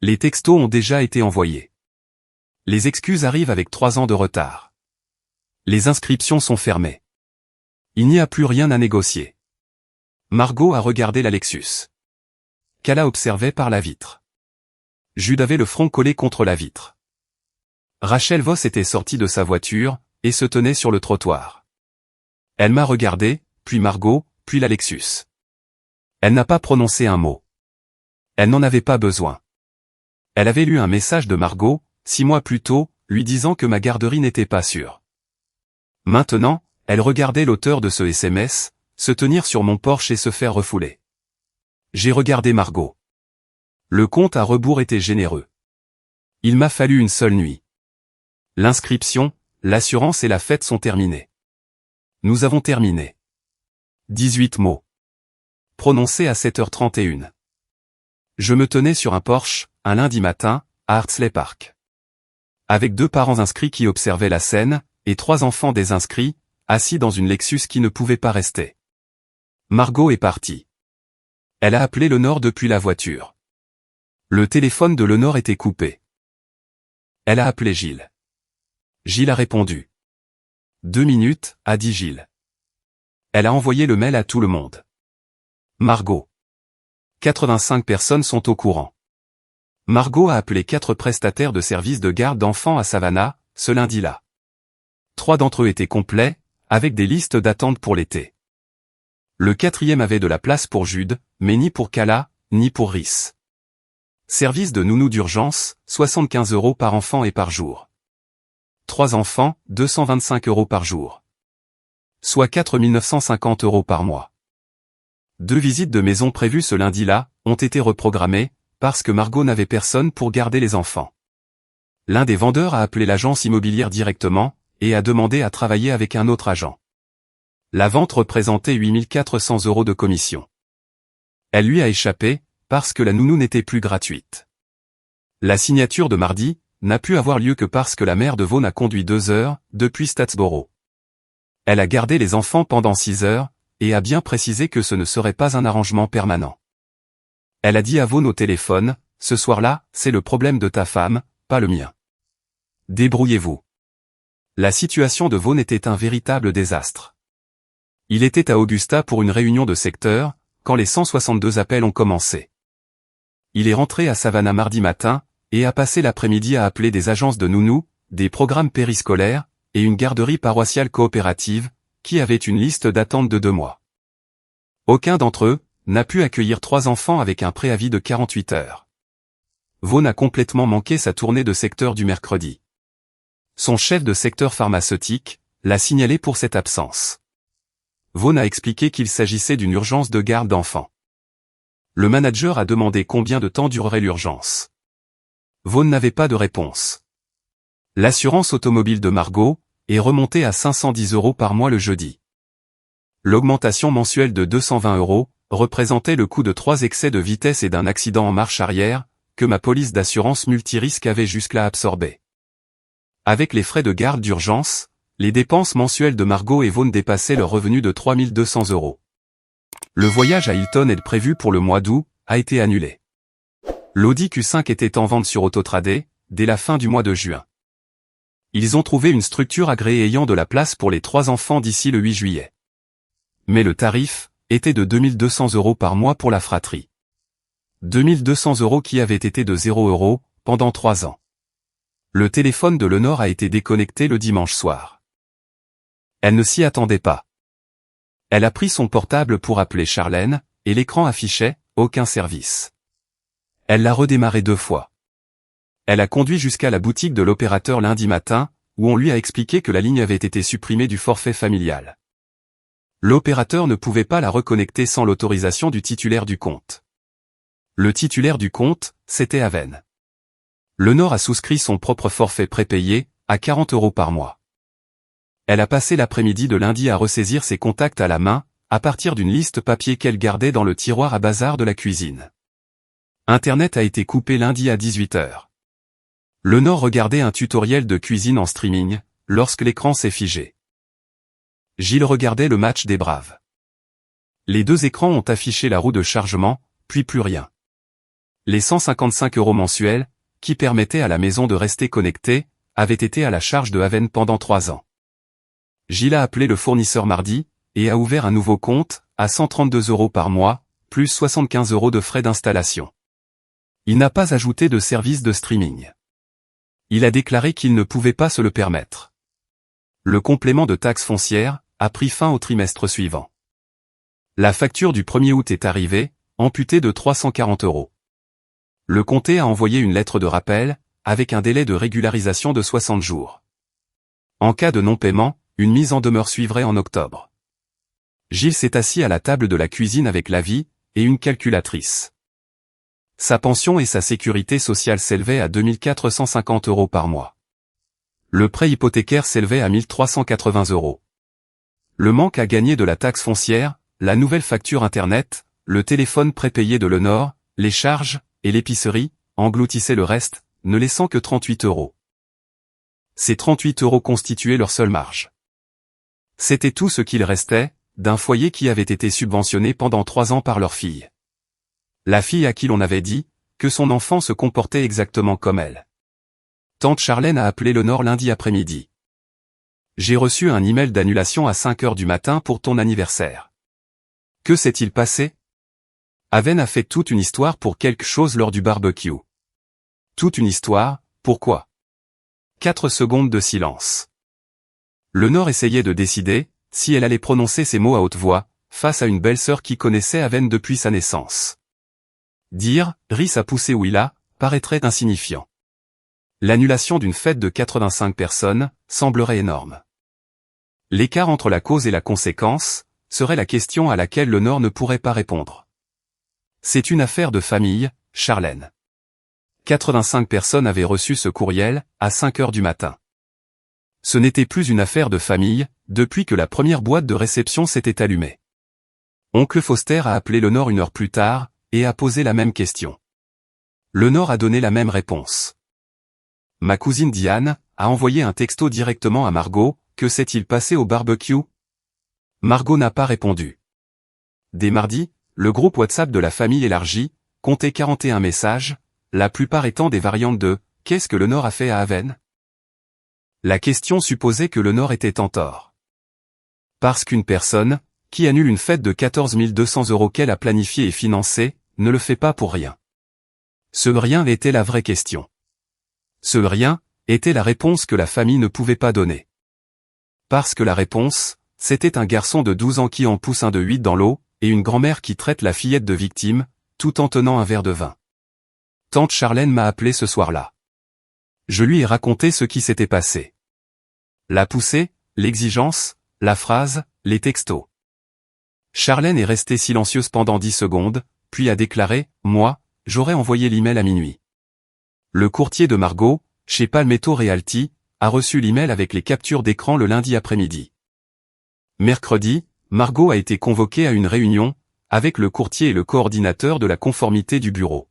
Les textos ont déjà été envoyés. Les excuses arrivent avec 3 ans de retard. Les inscriptions sont fermées. Il n'y a plus rien à négocier. Margot a regardé la Lexus. Kala observait par la vitre. Jude avait le front collé contre la vitre. Rachel Voss était sortie de sa voiture, et se tenait sur le trottoir. Elle m'a regardé, puis Margot, puis la Lexus. Elle n'a pas prononcé un mot. Elle n'en avait pas besoin. Elle avait lu un message de Margot, 6 mois plus tôt, lui disant que ma garderie n'était pas sûre. Maintenant, elle regardait l'auteur de ce SMS, se tenir sur mon porche et se faire refouler. J'ai regardé Margot. Le compte à rebours était généreux. Il m'a fallu une seule nuit. L'inscription, l'assurance et la fête sont terminées. Nous avons terminé. 18 mots. Prononcés à 7h31. Je me tenais sur un porche, un lundi matin, à Hartsley Park. Avec 2 parents inscrits qui observaient la scène, et 3 enfants désinscrits, assis dans une Lexus qui ne pouvait pas rester. Margot est partie. Elle a appelé Lenore depuis la voiture. Le téléphone de Lenore était coupé. Elle a appelé Gilles. Gilles a répondu. 2 minutes, a dit Gilles. Elle a envoyé le mail à tout le monde. Margot. 85 personnes sont au courant. Margot a appelé 4 prestataires de services de garde d'enfants à Savannah, ce lundi-là. 3 d'entre eux étaient complets, avec des listes d'attente pour l'été. Le 4e avait de la place pour Jude, mais ni pour Kala, ni pour Rhys. Service de nounou d'urgence, 75 € par enfant et par jour. 3 enfants, 225 € par jour. Soit 4 950 € par mois. 2 visites de maison prévues ce lundi-là, ont été reprogrammées, parce que Margot n'avait personne pour garder les enfants. L'un des vendeurs a appelé l'agence immobilière directement, et a demandé à travailler avec un autre agent. La vente représentait 8400 € de commission. Elle lui a échappé, parce que la nounou n'était plus gratuite. La signature de mardi n'a pu avoir lieu que parce que la mère de Vaughan a conduit 2 heures, depuis Statsboro. Elle a gardé les enfants pendant 6 heures, et a bien précisé que ce ne serait pas un arrangement permanent. Elle a dit à Vaughan au téléphone, « Ce soir-là, c'est le problème de ta femme, pas le mien. Débrouillez-vous. » La situation de Vaughan était un véritable désastre. Il était à Augusta pour une réunion de secteur, quand les 162 appels ont commencé. Il est rentré à Savannah mardi matin, et a passé l'après-midi à appeler des agences de nounous, des programmes périscolaires, et une garderie paroissiale coopérative, qui avait une liste d'attente de 2 mois. Aucun d'entre eux n'a pu accueillir 3 enfants avec un préavis de 48 heures. Vaughan a complètement manqué sa tournée de secteur du mercredi. Son chef de secteur pharmaceutique l'a signalé pour cette absence. Vaughan a expliqué qu'il s'agissait d'une urgence de garde d'enfants. Le manager a demandé combien de temps durerait l'urgence. Vaughan n'avait pas de réponse. L'assurance automobile de Margot est remontée à 510 € par mois le jeudi. L'augmentation mensuelle de 220 € représentait le coût de 3 excès de vitesse et d'un accident en marche arrière, que ma police d'assurance multirisque avait jusque-là absorbé. Avec les frais de garde d'urgence, Les dépenses mensuelles de Margot et Vaughn dépassaient leur revenu de 3200 €. Le voyage à Hilton Head prévu pour le mois d'août a été annulé. L'Audi Q5 était en vente sur Autotrader dès la fin du mois de juin. Ils ont trouvé une structure agréée ayant de la place pour les 3 enfants d'ici le 8 juillet. Mais le tarif était de 2200 € par mois pour la fratrie. 2200 € qui avaient été de 0 € pendant 3 ans. Le téléphone de Lenore a été déconnecté le dimanche soir. Elle ne s'y attendait pas. Elle a pris son portable pour appeler Charlène, et l'écran affichait « Aucun service ». Elle l'a redémarré 2 fois. Elle a conduit jusqu'à la boutique de l'opérateur lundi matin, où on lui a expliqué que la ligne avait été supprimée du forfait familial. L'opérateur ne pouvait pas la reconnecter sans l'autorisation du titulaire du compte. Le titulaire du compte, c'était Aven. Lenore a souscrit son propre forfait prépayé, à 40 € par mois. Elle a passé l'après-midi de lundi à ressaisir ses contacts à la main, à partir d'une liste papier qu'elle gardait dans le tiroir à bazar de la cuisine. Internet a été coupé lundi à 18 h. Lenore regardait un tutoriel de cuisine en streaming, lorsque l'écran s'est figé. Gilles regardait le match des Braves. Les 2 écrans ont affiché la roue de chargement, puis plus rien. Les 155 € mensuels, qui permettaient à la maison de rester connectée, avaient été à la charge de Aven pendant 3 ans. Gilles a appelé le fournisseur mardi, et a ouvert un nouveau compte, à 132 € par mois, plus 75 € de frais d'installation. Il n'a pas ajouté de service de streaming. Il a déclaré qu'il ne pouvait pas se le permettre. Le complément de taxe foncière a pris fin au trimestre suivant. La facture du 1er août est arrivée, amputée de 340 €. Le comté a envoyé une lettre de rappel, avec un délai de régularisation de 60 jours. En cas de non-paiement, une mise en demeure suivrait en octobre. Gilles s'est assis à la table de la cuisine avec l'avis et une calculatrice. Sa pension et sa sécurité sociale s'élevaient à 2450 € par mois. Le prêt hypothécaire s'élevait à 1380 €. Le manque à gagner de la taxe foncière, la nouvelle facture Internet, le téléphone prépayé de Lenore, les charges, et l'épicerie, engloutissaient le reste, ne laissant que 38 €. Ces 38 € constituaient leur seule marge. C'était tout ce qu'il restait, d'un foyer qui avait été subventionné pendant 3 ans par leur fille. La fille à qui l'on avait dit que son enfant se comportait exactement comme elle. Tante Charlène a appelé Lenore lundi après-midi. J'ai reçu un email d'annulation à 5 h du matin pour ton anniversaire. Que s'est-il passé? Aven a fait toute une histoire pour quelque chose lors du barbecue. Toute une histoire, pourquoi? 4 secondes de silence. Lenore essayait de décider si elle allait prononcer ces mots à haute voix, face à une belle-sœur qui connaissait Aven depuis sa naissance. Dire « Rhys a poussé Willa » paraîtrait insignifiant. L'annulation d'une fête de 85 personnes semblerait énorme. L'écart entre la cause et la conséquence serait la question à laquelle Lenore ne pourrait pas répondre. C'est une affaire de famille, Charlène. 85 personnes avaient reçu ce courriel, à 5 h du matin. Ce n'était plus une affaire de famille, depuis que la première boîte de réception s'était allumée. Oncle Foster a appelé Lenore 1 heure plus tard, et a posé la même question. Lenore a donné la même réponse. Ma cousine Diane a envoyé un texto directement à Margot, que s'est-il passé au barbecue? Margot n'a pas répondu. Dès mardi, le groupe WhatsApp de la famille élargie comptait 41 messages, la plupart étant des variantes de « Qu'est-ce que Lenore a fait à Aven ?» La question supposait que Lenore était en tort. Parce qu'une personne, qui annule une fête de 14 200 € qu'elle a planifiée et financée, ne le fait pas pour rien. Ce rien était la vraie question. Ce rien était la réponse que la famille ne pouvait pas donner. Parce que la réponse, c'était un garçon de 12 ans qui en pousse un de 8 dans l'eau, et une grand-mère qui traite la fillette de victime, tout en tenant un verre de vin. Tante Charlène m'a appelé ce soir-là. Je lui ai raconté ce qui s'était passé. La poussée, l'exigence, la phrase, les textos. Charlène est restée silencieuse pendant 10 secondes, puis a déclaré « Moi, j'aurais envoyé l'email à minuit. » Le courtier de Margot, chez Palmetto Realty, a reçu l'email avec les captures d'écran le lundi après-midi. Mercredi, Margot a été convoquée à une réunion, avec le courtier et le coordinateur de la conformité du bureau.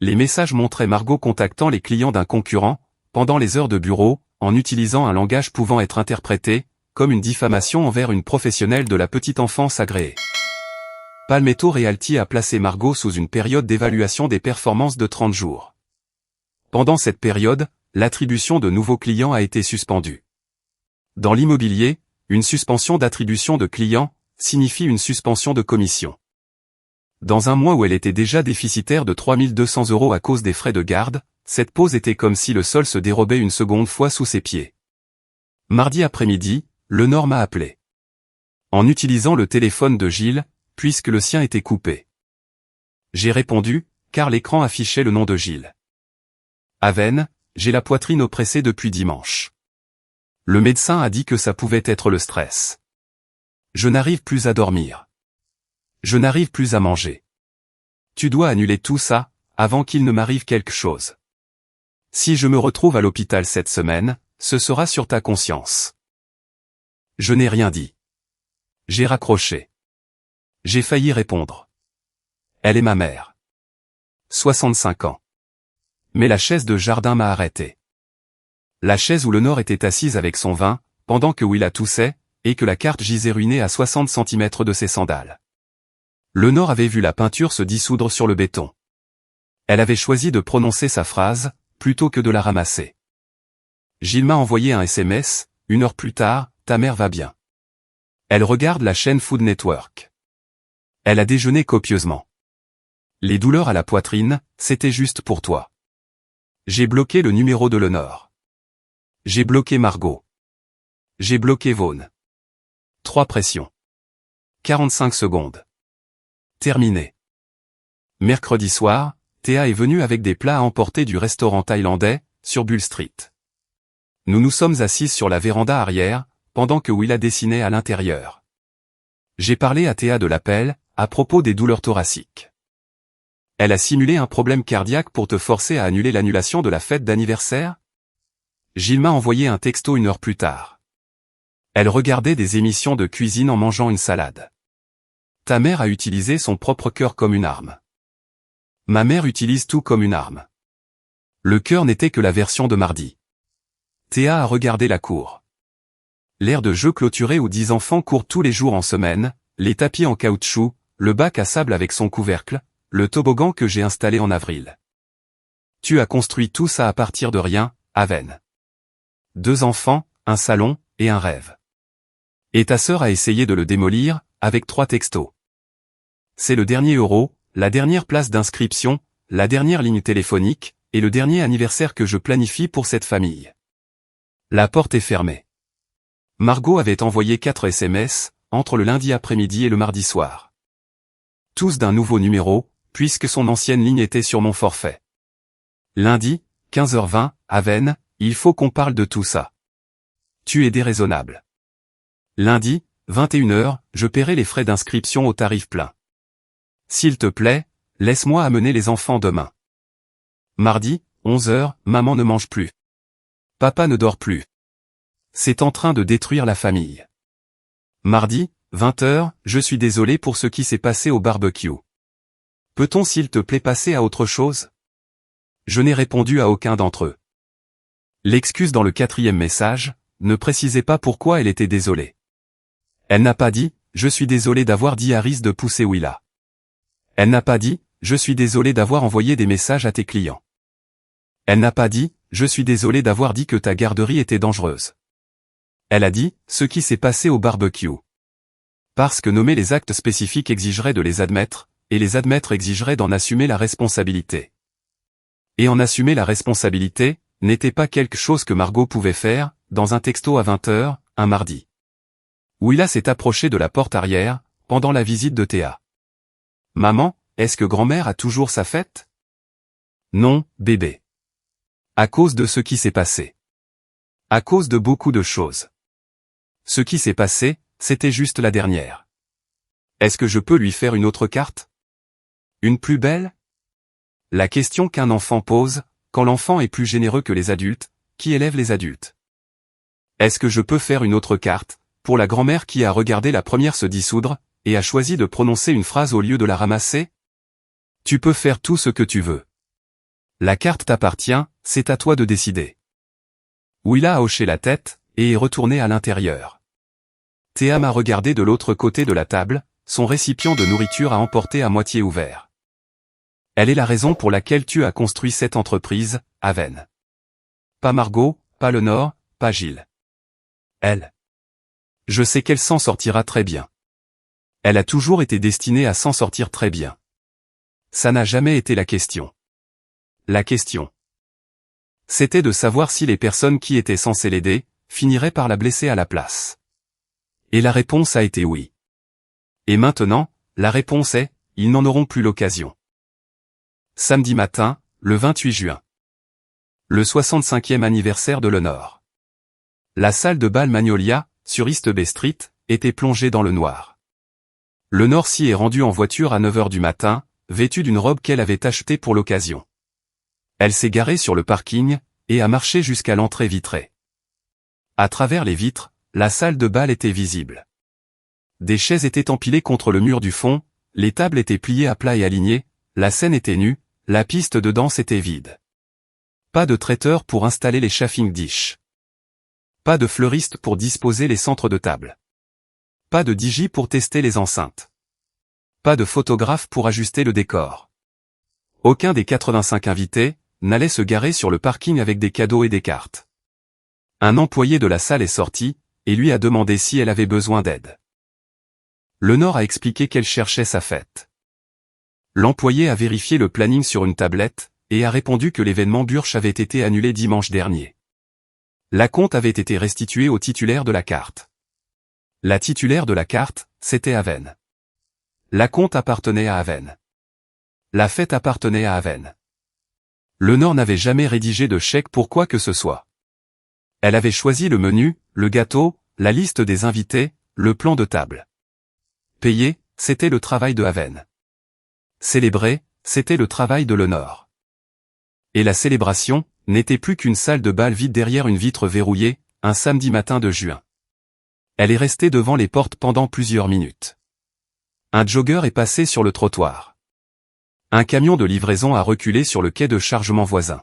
Les messages montraient Margot contactant les clients d'un concurrent, pendant les heures de bureau, en utilisant un langage pouvant être interprété comme une diffamation envers une professionnelle de la petite enfance agréée. Palmetto Realty a placé Margot sous une période d'évaluation des performances de 30 jours. Pendant cette période, l'attribution de nouveaux clients a été suspendue. Dans l'immobilier, une suspension d'attribution de clients signifie une suspension de commission. Dans un mois où elle était déjà déficitaire de 3 200 € à cause des frais de garde, cette pause était comme si le sol se dérobait une seconde fois sous ses pieds. Mardi après-midi, Lenore m'a appelé. En utilisant le téléphone de Gilles, puisque le sien était coupé. J'ai répondu, car l'écran affichait le nom de Gilles. Aven, j'ai la poitrine oppressée depuis dimanche. Le médecin a dit que ça pouvait être le stress. Je n'arrive plus à dormir. Je n'arrive plus à manger. Tu dois annuler tout ça, avant qu'il ne m'arrive quelque chose. Si je me retrouve à l'hôpital cette semaine, ce sera sur ta conscience. Je n'ai rien dit. J'ai raccroché. J'ai failli répondre. Elle est ma mère. 65 ans. Mais la chaise de jardin m'a arrêté. La chaise où Lenore était assise avec son vin, pendant que Willa toussait, et que la carte gisait ruinée à 60 cm de ses sandales. Lenore avait vu la peinture se dissoudre sur le béton. Elle avait choisi de prononcer sa phrase, plutôt que de la ramasser. Gilles m'a envoyé un SMS, 1 heure plus tard, ta mère va bien. Elle regarde la chaîne Food Network. Elle a déjeuné copieusement. Les douleurs à la poitrine, c'était juste pour toi. J'ai bloqué le numéro de Lenore. J'ai bloqué Margot. J'ai bloqué Vaughn. 3 pressions. 45 secondes. Terminé. Mercredi soir, Théa est venue avec des plats à emporter du restaurant thaïlandais, sur Bull Street. Nous nous sommes assises sur la véranda arrière, pendant que Willa dessinait à l'intérieur. J'ai parlé à Théa de l'appel, à propos des douleurs thoraciques. Elle a simulé un problème cardiaque pour te forcer à annuler l'annulation de la fête d'anniversaire? Gilles m'a envoyé un texto 1 heure plus tard. Elle regardait des émissions de cuisine en mangeant une salade. Ta mère a utilisé son propre cœur comme une arme. Ma mère utilise tout comme une arme. Le cœur n'était que la version de mardi. Théa a regardé la cour. L'aire de jeu clôturée où 10 enfants courent tous les jours en semaine, les tapis en caoutchouc, le bac à sable avec son couvercle, le toboggan que j'ai installé en avril. Tu as construit tout ça à partir de rien, Aven. 2 enfants, un salon, et un rêve. Et ta sœur a essayé de le démolir, avec 3 textos. C'est le dernier euro, la dernière place d'inscription, la dernière ligne téléphonique, et le dernier anniversaire que je planifie pour cette famille. La porte est fermée. Margot avait envoyé 4 SMS, entre le lundi après-midi et le mardi soir. Tous d'un nouveau numéro, puisque son ancienne ligne était sur mon forfait. Lundi, 15h20, Aven, il faut qu'on parle de tout ça. Tu es déraisonnable. Lundi, 21h, je paierai les frais d'inscription au tarif plein. S'il te plaît, laisse-moi amener les enfants demain. Mardi, 11h, maman ne mange plus. Papa ne dort plus. C'est en train de détruire la famille. Mardi, 20h, je suis désolé pour ce qui s'est passé au barbecue. Peut-on s'il te plaît passer à autre chose? Je n'ai répondu à aucun d'entre eux. L'excuse dans le 4e message, ne précisait pas pourquoi elle était désolée. Elle n'a pas dit, je suis désolé d'avoir dit à Rhys de pousser Willa. Elle n'a pas dit, je suis désolé d'avoir envoyé des messages à tes clients. Elle n'a pas dit, je suis désolé d'avoir dit que ta garderie était dangereuse. Elle a dit, ce qui s'est passé au barbecue. Parce que nommer les actes spécifiques exigerait de les admettre, et les admettre exigerait d'en assumer la responsabilité. Et en assumer la responsabilité, n'était pas quelque chose que Margot pouvait faire, dans un texto à 20h, un mardi. Willa s'est approchée de la porte arrière, pendant la visite de Théa. Maman, est-ce que grand-mère a toujours sa fête? Non, bébé. À cause de ce qui s'est passé. À cause de beaucoup de choses. Ce qui s'est passé, c'était juste la dernière. Est-ce que je peux lui faire une autre carte? Une plus belle? La question qu'un enfant pose, quand l'enfant est plus généreux que les adultes, qui élève les adultes. Est-ce que je peux faire une autre carte, pour la grand-mère qui a regardé la première se dissoudre, et a choisi de prononcer une phrase au lieu de la ramasser? Tu peux faire tout ce que tu veux. La carte t'appartient, c'est à toi de décider. Willa a hoché la tête, et est retournée à l'intérieur. Thea m'a regardé de l'autre côté de la table, son récipient de nourriture à emporter à moitié ouvert. Elle est la raison pour laquelle tu as construit cette entreprise, Haven. Pas Margot, pas Lenore, pas Gilles. Elle. Je sais qu'elle s'en sortira très bien. Elle a toujours été destinée à s'en sortir très bien. Ça n'a jamais été la question. La question. C'était de savoir si les personnes qui étaient censées l'aider, finiraient par la blesser à la place. Et la réponse a été oui. Et maintenant, la réponse est, ils n'en auront plus l'occasion. Samedi matin, le 28 juin. Le 65e anniversaire de Lenore. La salle de bal Magnolia, sur East Bay Street, était plongée dans le noir. Lenore s'y est rendue en voiture à 9h du matin, vêtue d'une robe qu'elle avait achetée pour l'occasion. Elle s'est garée sur le parking, et a marché jusqu'à l'entrée vitrée. À travers les vitres, la salle de bal était visible. Des chaises étaient empilées contre le mur du fond, les tables étaient pliées à plat et alignées, la scène était nue, la piste de danse était vide. Pas de traiteur pour installer les chafing dish. Pas de fleuriste pour disposer les centres de table. Pas de DJ pour tester les enceintes. Pas de photographe pour ajuster le décor. Aucun des 85 invités n'allait se garer sur le parking avec des cadeaux et des cartes. Un employé de la salle est sorti, et lui a demandé si elle avait besoin d'aide. Lenore a expliqué qu'elle cherchait sa fête. L'employé a vérifié le planning sur une tablette, et a répondu que l'événement Burch avait été annulé dimanche dernier. L'acompte avait été restitué au titulaire de la carte. La titulaire de la carte, c'était Haven. L'acompte appartenait à Haven. La fête appartenait à Haven. Lenore n'avait jamais rédigé de chèque pour quoi que ce soit. Elle avait choisi le menu, le gâteau, la liste des invités, le plan de table. Payer, c'était le travail de Haven. Célébrer, c'était le travail de Lenore. Et la célébration n'était plus qu'une salle de bal vide derrière une vitre verrouillée, un samedi matin de juin. Elle est restée devant les portes pendant plusieurs minutes. Un jogger est passé sur le trottoir. Un camion de livraison a reculé sur le quai de chargement voisin.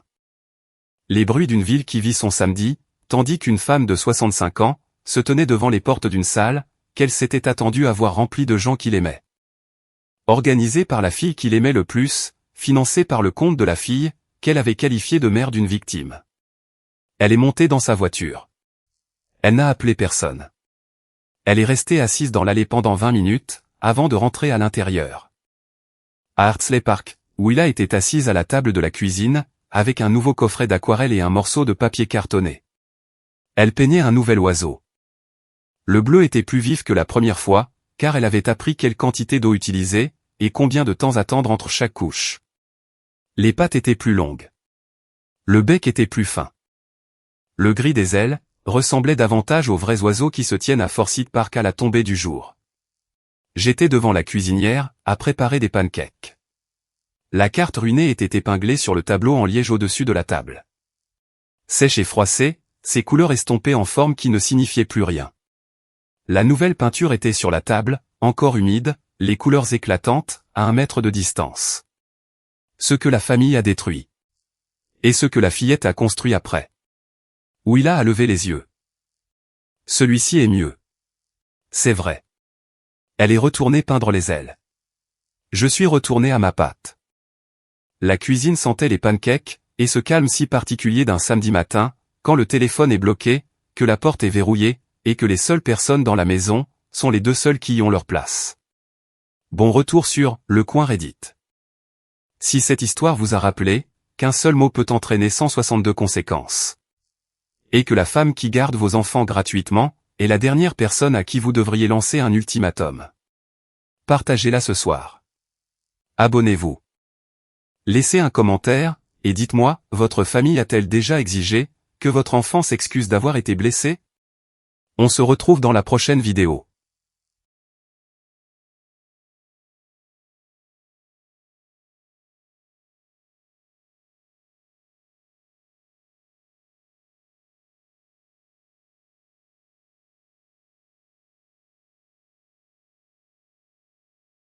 Les bruits d'une ville qui vit son samedi, tandis qu'une femme de 65 ans se tenait devant les portes d'une salle qu'elle s'était attendue à voir remplie de gens qui l'aimaient. Organisée par la fille qu'il aimait le plus, financée par le compte de la fille, qu'elle avait qualifiée de mère d'une victime. Elle est montée dans sa voiture. Elle n'a appelé personne. Elle est restée assise dans l'allée pendant 20 minutes, avant de rentrer à l'intérieur. À Hartsley Park, Willa était assise à la table de la cuisine, avec un nouveau coffret d'aquarelle et un morceau de papier cartonné. Elle peignait un nouvel oiseau. Le bleu était plus vif que la première fois, car elle avait appris quelle quantité d'eau utiliser, et combien de temps attendre entre chaque couche. Les pattes étaient plus longues. Le bec était plus fin. Le gris des ailes ressemblait davantage aux vrais oiseaux qui se tiennent à Forsyth Park à la tombée du jour. J'étais devant la cuisinière, à préparer des pancakes. La carte ruinée était épinglée sur le tableau en liège au-dessus de la table. Sèche et froissée, ses couleurs estompées en forme qui ne signifiaient plus rien. La nouvelle peinture était sur la table, encore humide, les couleurs éclatantes, à 1 mètre de distance. Ce que la famille a détruit. Et ce que la fillette a construit après. Willa a levé les yeux. Celui-ci est mieux. C'est vrai. Elle est retournée peindre les ailes. Je suis retourné à ma pâte. La cuisine sentait les pancakes, et ce calme si particulier d'un samedi matin, quand le téléphone est bloqué, que la porte est verrouillée, et que les seules personnes dans la maison sont les 2 seules qui y ont leur place. Bon retour sur Le Coin Reddit. Si cette histoire vous a rappelé qu'un seul mot peut entraîner 162 conséquences. Et que la femme qui garde vos enfants gratuitement est la dernière personne à qui vous devriez lancer un ultimatum. Partagez-la ce soir. Abonnez-vous. Laissez un commentaire, et dites-moi, votre famille a-t-elle déjà exigé que votre enfant s'excuse d'avoir été blessé? On se retrouve dans la prochaine vidéo.